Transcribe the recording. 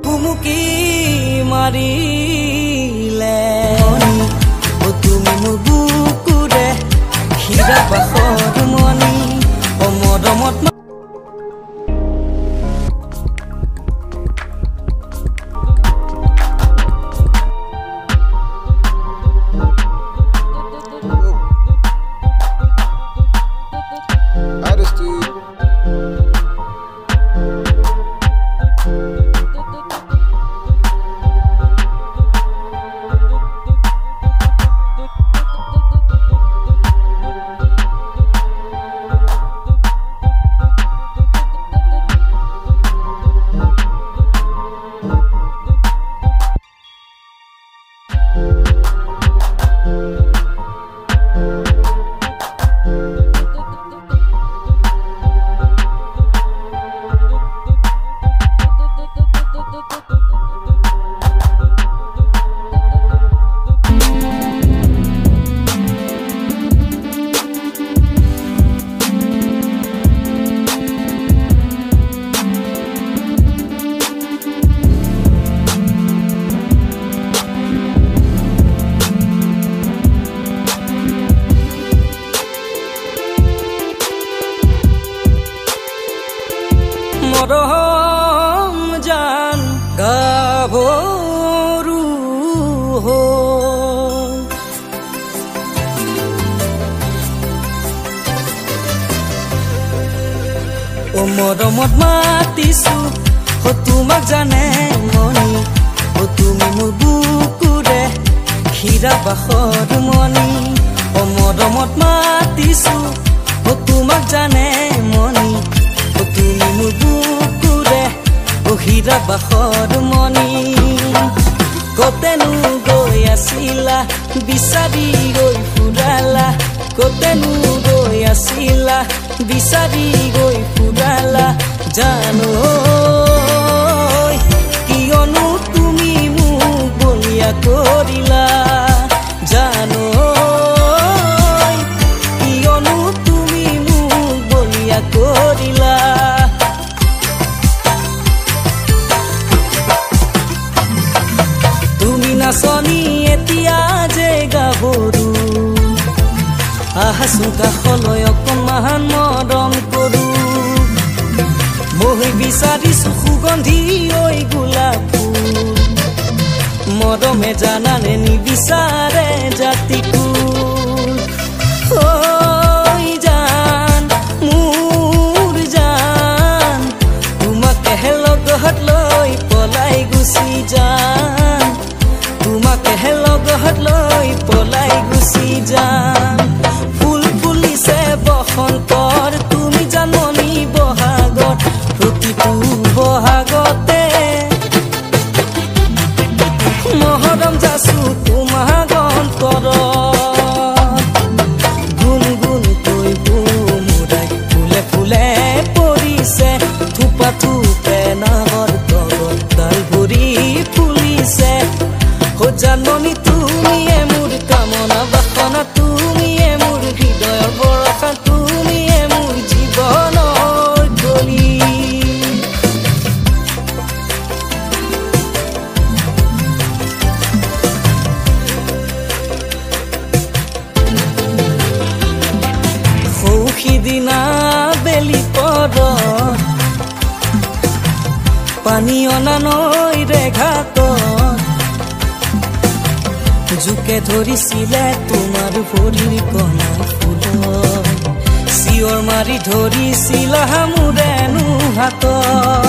हुमुकी मारिले तुमी नुबुकुरे हीरा बाखर मनी मरमत মৰম জান গাভৰু হো ও মৰমত মাতিছো ও তোমাক জানে মনি ও তুমি মোৰ বুকুৰে হীৰা বাখৰ মনি ও মৰমত মাতিছো ও তোমাক জানে মনি তুমি মোৰ বুকুৰে হীৰা বাখৰ মনি কতেনো গৈ আছিলা বিচাৰি গৈ ফুৰালা কতেনো গৈ আছিলা বিচাৰি গৈ ফুৰালা জানো কিয়নো তুমি মোক বলিয়া কৰিলা জানো কিয়নো তুমি মোক বলিয়া কৰিলা নাচনি এতিয়া যে গাভৰু আহাচোন কাষলৈ অকণমান মৰম কৰো মই বিচাৰিছো সুগন্ধি ঐ গোলাপ ফুল মৰমে জানানে নিবিচাৰে জাতি কুল ঐ জান মোৰ জান তোমাকে লগত লৈ পলাই গুচি যাম তোমাকে লগত লৈ পলাই গুচি যাম ফুল ফুলিছে বসন্তৰ তুমি জাননি বহাগত প্ৰতিটো বহাগতে মহৰম যাচো তোমাৰ অন্তৰত গুণ গুণকৈ বুমুৰাই ফুলে ফুলে পৰিছে থোপা থোপে নামৰ তলত ডাল ভৰি ফুলিছে জাননি তুমিয়ে মোৰ কামনা বাসনা তুমিয়ে মোৰ হৃদয়ৰ বৰষা তুমিয়ে মোৰ জীৱনৰ গলি সৌখী দিনা বেলি পৰত পানী অনা নৈৰে ঘাটত জুকে ধৰিছিলে তোমাৰ ভৰিৰ কণা ফুলত চিঞৰ মাৰি ধৰিছিলা মোৰেনো হাতত